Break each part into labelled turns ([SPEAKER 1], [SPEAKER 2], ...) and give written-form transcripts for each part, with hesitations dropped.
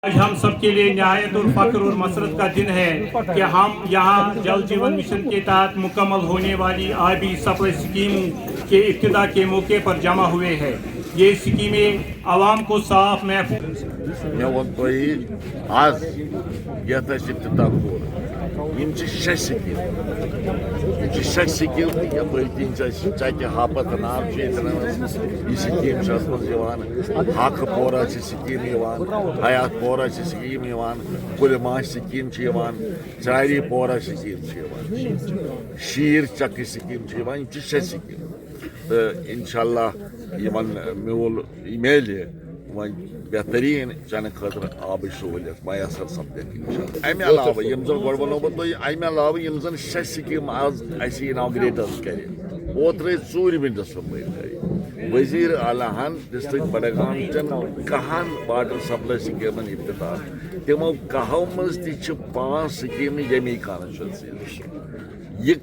[SPEAKER 1] आज हम सबके लिए न्यायत और फख्र और मसरत का दिन है कि हम यहाँ जल जीवन मिशन के तहत मुकम्मल होने वाली आबी सप्लाई स्कीमों के इब्तिदा के मौके पर जमा हुए हैं। ये स्कीमें आवाम को साफ महफूज
[SPEAKER 2] आज यथ इब्तिदा कोर शश स्कीम चकि हापत नाम यह स्कीम हाक पोरा स्कीम हयात पोरा स्कीम गुलमाश स्कीम चारी पोरा स्कीम शीर चक स्कीम शश स्कीम तो इंशाल्लाह मूल मेल वो बेहतरीन चन खतर आब सहूलियत मैसर सपद अमे अलावा वो अमे अलावा शश स्कीम आज इनाग्रेट कर ओत्र ूरम दिसंबर वजीर आलाहन डिस्ट्रिक्ट बडगाम चन कहन वाटर सप्लाई स्कीम इब्तिदा तमो कहो मज 5 स्कीम जमी कॉन्स्टिट्यूंसी ये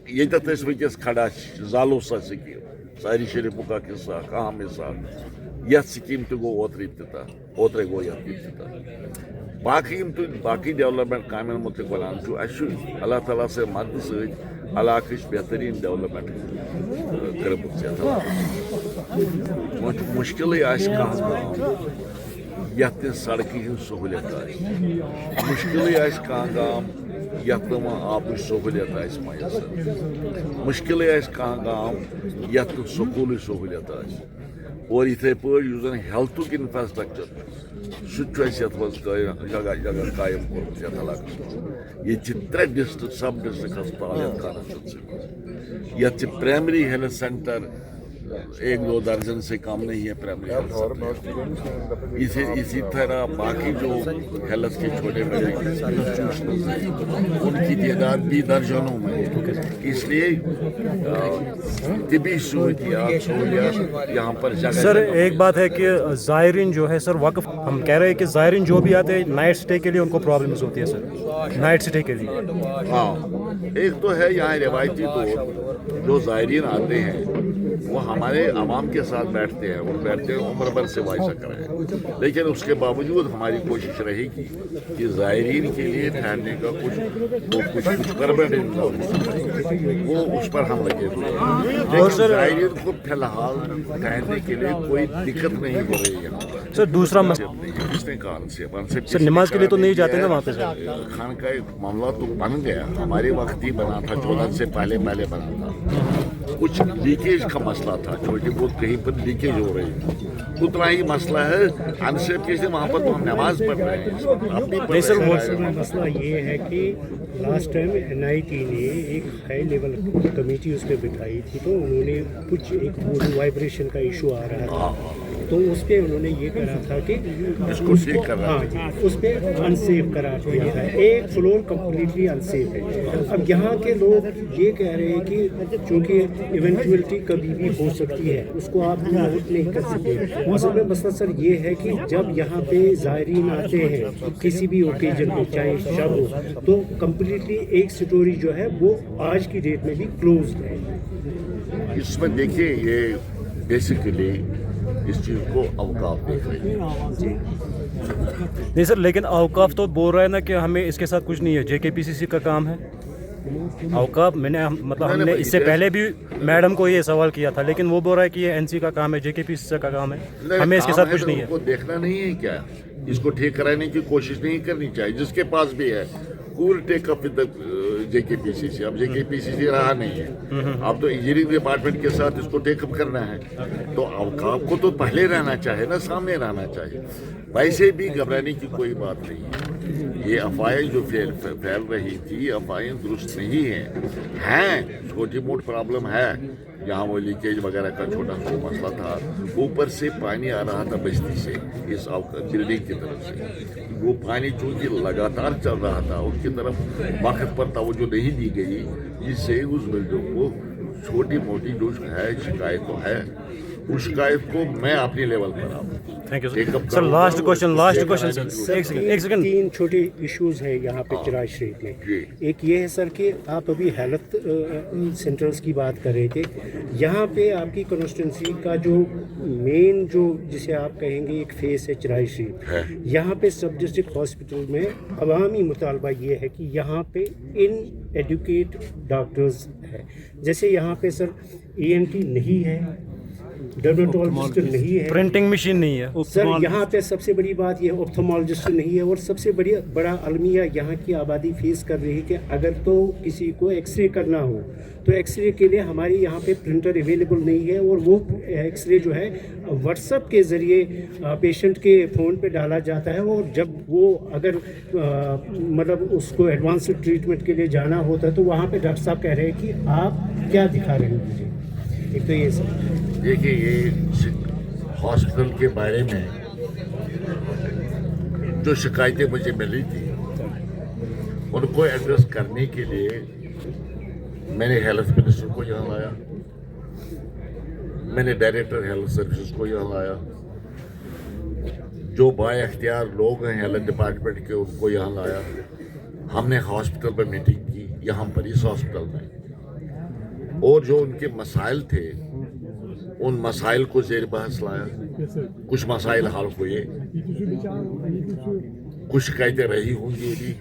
[SPEAKER 2] वस खड़ा जालूसा स्कीम सारी शरीफुका हिस्सा अहम हिस्सा यह स्कीम तो गो ओत्र इब्तिदा ओत्र गो यह इब्तिदा बाकी डेवलपमेंट काम मुतलिक वन अल्लाह ताला से मदद सत इलाक बेहतरीन डेवलपमेंट कर मुश्किल यथ सड़क हज सहूलियत मुश्किल गाम यथ आब सहूलियत मैसर मुश्किल गाम यथ स्कूल सहूलियत और इथे पे हेल्थ इंफ्रास्ट्रक्चर जगह कायम कोर ये 3 डिस्ट्रिक्ट सब डिस्ट्रिक्ट अस्पताल कॉन्स्टिट्यूंसी प्राइमरी हेल्थ सेंटर 1-2 दर्जन से कम नहीं है प्राइमरी हेल्थ सेंटर। इसी तरह बाकी जो हेल्थ के छोटे बड़े इंस्टीट्यूशन हैं उनकी तादाद भी दर्जनों में है। इसलिए तिबी सहूलियत यहाँ पर जगह
[SPEAKER 3] सर एक बात है कि ज़ायरीन जो है सर वक्फ हम कह रहे हैं कि ज़ायरीन जो भी आते हैं नाइट स्टे के लिए उनको प्रॉब्लम्स होती है सर नाइट स्टे के लिए।
[SPEAKER 2] हाँ एक तो है यहाँ रिवायती तौर जो ज़ायरीन आते हैं वो हमारे आवाम के साथ बैठते हैं और बैठते हैं उम्र भर से वाइसा करें, लेकिन उसके बावजूद हमारी कोशिश रहेगी कि ज़ायरीन के लिए ठहरने का कुछ परमानेंट वो उस पर हम लगे हुए हैं। और ज़ायरीन को फिलहाल ठहरने के लिए कोई दिक्कत नहीं हो रही है।
[SPEAKER 3] सर दूसरा
[SPEAKER 2] किसने कारण से
[SPEAKER 3] सर नमाज के लिए तो नहीं जाते ना वहाँ पे सर?
[SPEAKER 2] खान का एक मामला तो बन गया, हमारे वक्त ही बना था, 14 से पहले बना था। कुछ लीकेज का मसला था, छोटी बहुत कहीं पर लीकेज हो रही है, उतना ही मसला है। अनसेफ कैसे वहाँ पर तो हम नमाज पढ़ रहे हैं।
[SPEAKER 4] मसला ये है कि लास्ट टाइम NIT ने एक हाई लेवल कमेटी उस पर बिठाई थी, तो उन्होंने कुछ एक वाइब्रेशन का इशू आ रहा था, तो उस पर उन्होंने ये करा था कि उस पर अनसेफ करार दिया था। एक फ्लोर कम्प्लीटली अनसेफ है। अब यहाँ के लोग ये कह रहे हैं कि चूँकि इवेंचुअलिटी कभी भी हो सकती है, उसको आप नोट नहीं कर सकते। असल में मसला सर ये है कि जब यहाँ पे ज़ायरीन आते हैं किसी भी ओकेजन पे, चाहे शब हो, तो कम्प्लीटली एक स्टोरी जो है वो आज की डेट में भी क्लोज है।
[SPEAKER 2] इसमें देखिए ये बेसिकली इस चीज़ को अवकाफ देख रहे हैं।
[SPEAKER 3] नहीं सर लेकिन अवकाफ तो बोल रहा है ना कि हमें इसके साथ कुछ नहीं है, JKPCC का काम है अवकाफ। हमने इससे पहले भी मैडम को ये सवाल किया था, लेकिन वो बोल रहा है कि ये NC का काम है, JKPCC का काम है, हमें इसके साथ कुछ नहीं है।
[SPEAKER 2] उनको देखना नहीं है क्या? इसको ठीक कराने की कोशिश नहीं करनी चाहिए? जिसके पास भी है cool take up with JKPCC। अब JKPCC रहा नहीं है, अब तो इंजीनियरिंग डिपार्टमेंट के साथ इसको टेकअप करना है, तो अवकाफ को तो पहले रहना चाहिए ना, सामने रहना चाहिए। वैसे भी घबराने की कोई बात नहीं है। ये अफवाहें जो फैल रही थी, अफवाहें दुरुस्त नहीं हैं। छोटी मोटी प्रॉब्लम है, जहाँ वो लीकेज वगैरह का छोटा सा मसला था, ऊपर से पानी आ रहा था बस्ती से इस बिल्डिंग की तरफ से, वो पानी चूँकि लगातार चल रहा था, उसकी तरफ वक्त पर तवज्जो नहीं दी गई, जिससे उस बिल्डिंग को छोटी मोटी जो है शिकायत तो है, उस शिकायत को मैं अपने लेवल पर
[SPEAKER 3] thank you
[SPEAKER 2] Take up
[SPEAKER 3] sir
[SPEAKER 2] करो।
[SPEAKER 3] लास्ट क्वेश्चन सर एक सेकंड
[SPEAKER 4] तीन छोटे इश्यूज हैं यहाँ पे चिराग शरीफ में।
[SPEAKER 2] जी।
[SPEAKER 4] एक ये है सर कि आप अभी हेल्थ सेंटर्स की बात कर रहे थे, यहाँ पे आपकी कॉन्स्टिट्यूंसी का जो मेन जो जिसे आप कहेंगे एक फेस है चिराग शरीफ,
[SPEAKER 2] है।
[SPEAKER 4] यहाँ पे सब डिस्ट्रिक्ट हॉस्पिटल में अवामी मुतालबा ये है कि यहाँ पे इन एडुकेट डॉक्टर्स है। जैसे यहाँ पे सर ENT नहीं है, डर्मेटोलॉजिस्ट नहीं है,
[SPEAKER 3] प्रिंटिंग मशीन नहीं है
[SPEAKER 4] सर यहाँ पे सबसे बड़ी बात ये ऑप्थोमोलॉजिस्ट नहीं है, और सबसे बड़ा अलमिया यहाँ की आबादी फेस कर रही है कि अगर तो किसी को एक्सरे करना हो तो एक्सरे के लिए हमारे यहाँ पे प्रिंटर अवेलेबल नहीं है, और वो एक्सरे जो है व्हाट्सएप के ज़रिए पेशेंट के फ़ोन पे डाला जाता है, और जब वो अगर मतलब उसको एडवांस ट्रीटमेंट के लिए जाना होता है तो वहाँ पे डॉक्टर साहब कह रहे हैं कि आप क्या दिखा रहे हैं मुझे। एक तो ये सर
[SPEAKER 2] देखिए, ये हॉस्पिटल के बारे में जो शिकायतें मुझे मिली थी उनको एड्रेस करने के लिए मैंने हेल्थ मिनिस्टर को यहाँ लाया, मैंने डायरेक्टर हेल्थ सर्विसेज को यहाँ लाया, जो बाइख्तियार लोग हैं हेल्थ डिपार्टमेंट के उनको यहाँ लाया। हमने हॉस्पिटल पर मीटिंग की यहाँ पर इस हॉस्पिटल में, और जो उनके मसाइल थे उन मसाइल को ज़ेर बहस लाया। कुछ मसाइल हल हुए, कुछ शिकायतें रही होंगी भी,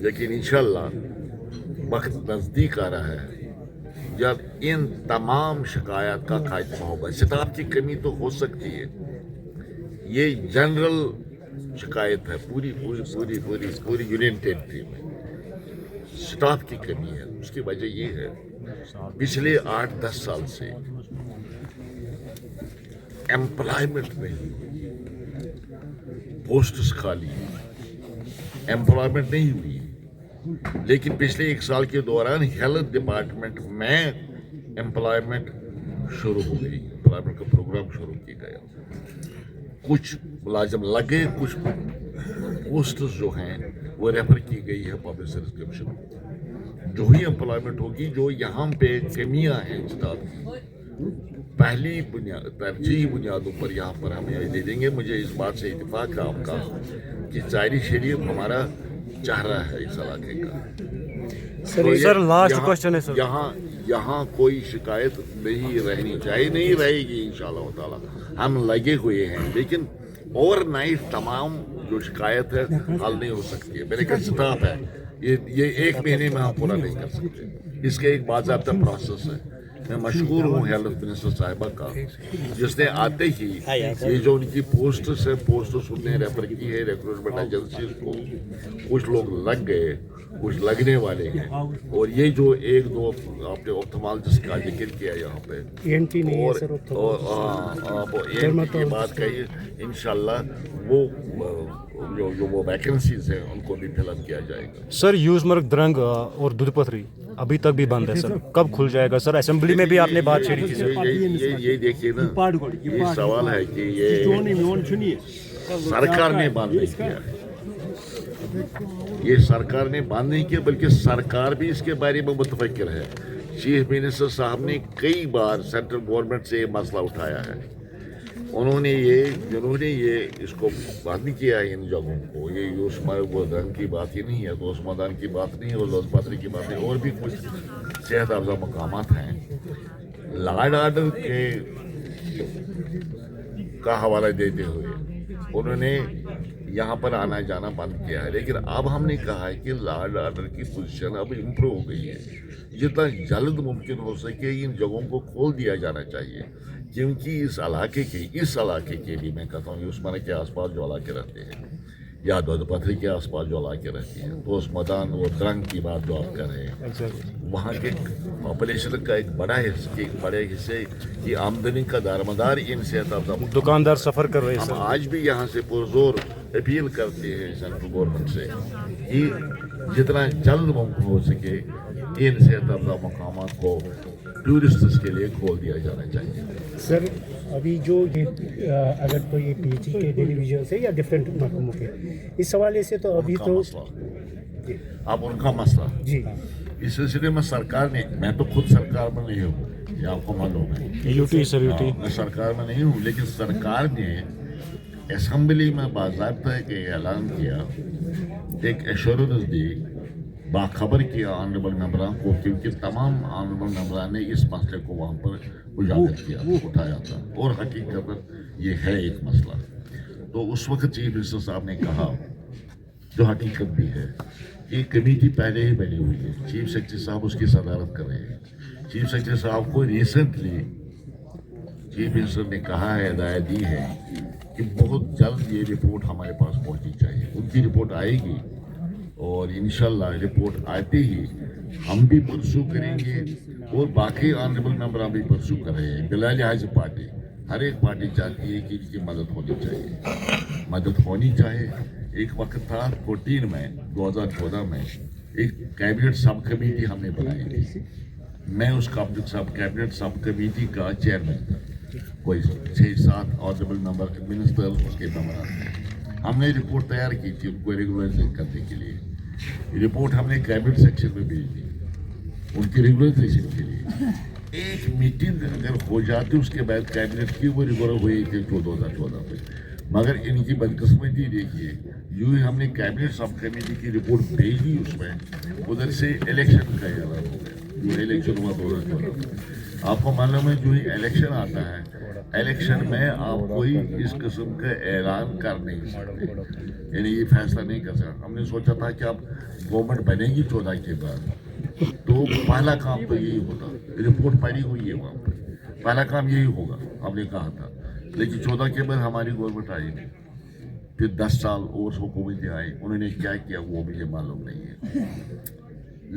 [SPEAKER 2] लेकिन इंशाल्लाह वक्त नज़दीक आ रहा है जब इन तमाम शिकायत का खात्मा होगा। स्टाफ की कमी तो हो सकती है, ये जनरल शिकायत है पूरी पूरी पूरी पूरी पूरी यूनियन टेरिटरी में स्टाफ की कमी है। उसकी वजह ये है पिछले 8-10 साल से एम्प्लॉयमेंट नहीं, पोस्ट्स खाली, एम्प्लॉयमेंट नहीं हुई। लेकिन पिछले 1 साल के दौरान हेल्थ डिपार्टमेंट में एम्प्लॉयमेंट शुरू हो गई, एम्प्लॉयमेंट का प्रोग्राम शुरू किया गया। कुछ मुलाजिम लगे, कुछ पोस्ट्स जो हैं वो रेफर की गई है पब्लिक सर्विस कमीशन को। जो ही एम्प्लॉयमेंट होगी, जो यहाँ पे कमियाँ हैं स्टाफ की, पहली तरजीही बुनियादों पर यहाँ पर हम ये दे देंगे। मुझे इस बात से इत्तेफाक है आपका कि जायरी शरीफ हमारा चेहरा है इस इलाके का।
[SPEAKER 3] सर लास्ट क्वेश्चन है सर,
[SPEAKER 2] यहाँ कोई शिकायत नहीं रहनी चाहिए, नहीं रहेगी इंशाअल्लाह ताला। हम लगे हुए हैं, लेकिन ओवरनाइट तमाम जो शिकायत है हल नहीं हो सकती है। मेरे पास स्टाफ है, ये 1 महीने में हम पूरा नहीं कर सकते। इसका एक बाज़ाब्ता प्रोसेस है। मैं मशहूर हूँ हेल्थ मिनिस्टर साहिबा का, जिसने आते ही ये जो उनकी पोस्ट्स है, पोस्ट्स उन्हें रेफर की है रिक्रूटमेंट एजेंसीज को। कुछ लोग लग गए, कुछ लगने वाले हैं, और ये जो 1-2 आपने ऑप्थोमोलॉजिस्ट का जिक्र किया यहाँ पे,
[SPEAKER 4] ENT नहीं है सर,
[SPEAKER 2] ENT की बात कही, इंशाल्लाह वो वैकेंसीज हैं उनको भी फिल अप किया जाएगा।
[SPEAKER 3] सर यूजमर्ग द्रंग और दूधपथरी अभी तक भी बंद है सर, कब खुल जाएगा सर? असेंबली में भी आपने बात छेड़ी थी सर।
[SPEAKER 2] ये देखिए ना, ये सवाल है कि ये सरकार ने बंद नहीं किया, ये सरकार ने बंद नहीं किया, बल्कि सरकार भी इसके बारे में मुतफक्किर है। चीफ मिनिस्टर साहब ने कई बार सेंट्रल गवर्नमेंट से ये मसला उठाया है। उन्होंने ये इसको बंद किया है इन जगहों को। ये यूस्मर्ग की बात ही नहीं है, तो उस्मादान की बात नहीं है, और लोजपत्री की बात है, और भी कुछ सेहत अफजा मकामात हैं। लॉ एंड ऑर्डर का हवाला देते हुए उन्होंने यहाँ पर आना जाना बंद किया है। लेकिन अब हमने कहा है कि लॉ एंड ऑर्डर की पोजीशन अब इम्प्रूव हो गई है। जितना जल्द मुमकिन हो सके इन जगहों को खोल दिया जाना चाहिए, क्योंकि इस इलाके के भी मैं कहता हूँ उस्माना के आसपास जो इलाके रहते हैं, या दूधपथरी के आसपास जो इलाके रहते हैं, तो उस मैदान और द्रंग की बात जो आप कर रहे हैं, वहाँ के पॉपुलेशन का एक बड़े हिस्से की आमदनी का दारोमदार इन सेहत अफजा
[SPEAKER 3] दुकानदार सफ़र कर रहे हैं
[SPEAKER 2] हम
[SPEAKER 3] सर।
[SPEAKER 2] आज भी यहाँ से पुरजोर अपील करते हैं सेंट्रल गवर्नमेंट से कि जितना जल्द मुमकिन हो सके इन सेहत अफजा मकामात को टूरिस्ट्स के लिए खोल दिया जाना चाहिए।
[SPEAKER 4] सर अभी जो ये अगर तो ये PG के टेलीविजन से या डिफरेंट महकमों के, इस हवाले से तो अभी तो
[SPEAKER 2] अब उनका मसला
[SPEAKER 4] जी,
[SPEAKER 2] इस सिलसिले में सरकार ने, मैं तो खुद सरकार में नहीं हूँ, ये आपको मालूम है,
[SPEAKER 3] यूटी सर, यूटी
[SPEAKER 2] मैं सरकार में नहीं हूँ, लेकिन सरकार ने اسمبلی میں باضابطہ ایک اعلان کیا, ایک ایشورنس دی, باخبر کیا آنریبل ممبران کو, کیونکہ تمام آنریبل ممبران نے اس مسئلے کو وہاں پر اجاگر کیا, اٹھایا تھا, اور حقیقت یہ ہے ایک مسئلہ. تو اس وقت چیف منسٹر صاحب نے کہا, جو حقیقت بھی ہے, کہ کمیٹی پہلے ہی بنی ہوئی ہے, چیف سیکرٹری صاحب اس کی صدارت کر رہے ہیں. چیف سیکرٹری صاحب کو ریسنٹلی چیف منسٹر نے کہا ہے, ہدایت دی ہے کہ بہت جلد یہ رپورٹ ہمارے پاس پہنچنی چاہیے. ان کی رپورٹ آئے گی, اور انشاءاللہ رپورٹ آتے ہی ہم بھی پرسو کریں گے, اور باقی آنریبل ممبران بھی پرسو کر رہے ہیں. بلا لحاظ پارٹی, ہر ایک پارٹی چاہتی ہے کہ ان کی مدد ہونی چاہیے, مدد ہونی چاہیے. ایک وقت تھا 14 میں 2014 میں ایک کیبنٹ سب کمیٹی ہم نے بنائی تھی. میں اس کیبنٹ سب کمیٹی کا چیئرمین تھا. کوئی 6-7 آنریبل ممبر منسٹر اس کے ممبران تھے. ہم نے رپورٹ تیار کی تھی ان کو ریگولرائز کرنے کے لیے. رپورٹ ہم نے کیبنٹ سیکشن میں بھیج دی ان کی ریگولرائزیشن کے لیے. ایک میٹنگ اگر ہو جاتی اس کے بعد کیبنٹ کی, وہ ریگولر ہوئی تھی 2014 میں. مگر ان کی بدقسمتی دیکھیے, یوں ہی ہم نے کیبنٹ سب کمیٹی کی رپورٹ بھیج دی, اس میں ادھر سے الیکشن کا اعلان ہو گیا. جو الیکشن ہوا 2014 میں, آپ کو معلوم ہے جو ہی الیکشن آتا ہے, الیکشن میں آپ کوئی اس قسم کا اعلان کر نہیں سکتے, یعنی یہ فیصلہ نہیں کر سکتا. ہم نے سوچا تھا کہ اب گورنمنٹ بنے گی 14 کے بعد, تو پہلا کام تو یہی ہوتا. رپورٹ پڑی ہوئی ہے وہاں پر, پہلا کام یہی ہوگا ہم نے کہا تھا. لیکن 14 کے بعد ہماری گورنمنٹ آئی نہیں, پھر 10 سال اور حکومتیں آئی, انہوں نے کیا کیا وہ مجھے معلوم نہیں ہے.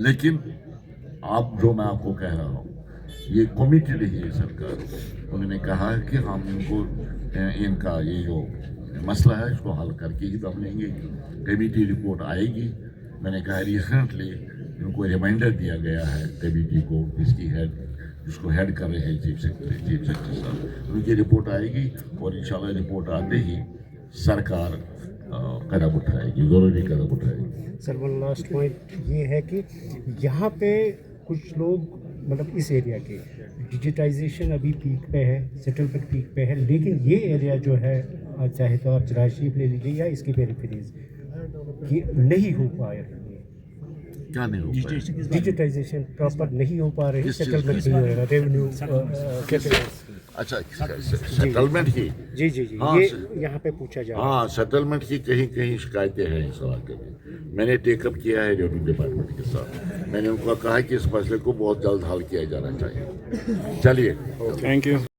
[SPEAKER 2] لیکن اب جو میں آپ کو کہہ رہا ہوں, یہ کمیٹی رہی ہے سرکار. انہوں نے کہا کہ ہم ان کو ان کا یہ جو مسئلہ ہے اس کو حل کر کے ہی دم لیں گے. کمیٹی رپورٹ آئے گی. میں نے کہا ریسنٹلی ان کو ریمائنڈر دیا گیا ہے کمیٹی کو, جس کو ہیڈ کر رہے ہیں چیف سیکرٹری صاحب. ان کی رپورٹ آئے گی, اور انشاءاللہ رپورٹ آتے ہی سرکار قدم اٹھائے گی, ضروری قدم اٹھائے گی.
[SPEAKER 4] سر ون لاسٹ پوائنٹ یہ ہے کہ یہاں پہ کچھ لوگ مطلب اس ایریا کے ڈیجیٹائزیشن ابھی پیک پہ ہے, سیٹلمنٹ پیک پہ ہے, لیکن یہ ایریا جو ہے چاہے تو آپ چراغ شریف لے لیجیے یا اس کی پیریفیریز, یہ نہیں ہو پایا.
[SPEAKER 2] کیا نہیں ہو پایا؟
[SPEAKER 4] ڈیجیٹائزیشن پراپر نہیں ہو پا رہی, سیٹلمنٹ نہیں ہو رہا, ریونیو.
[SPEAKER 2] اچھا سیٹلمنٹ کی,
[SPEAKER 4] جی جی جی, یہ یہاں پہ پوچھا جا رہا ہے.
[SPEAKER 2] ہاں سیٹلمنٹ کی کہیں کہیں شکایتیں ہیں اس علاقے میں. میں نے ٹیک اپ کیا ہے ریونیو ڈپارٹمنٹ کے ساتھ. میں نے ان کو کہا کہ اس مسئلے کو بہت جلد حل کیا جانا چاہیے. چلیے,
[SPEAKER 3] تھینک یو.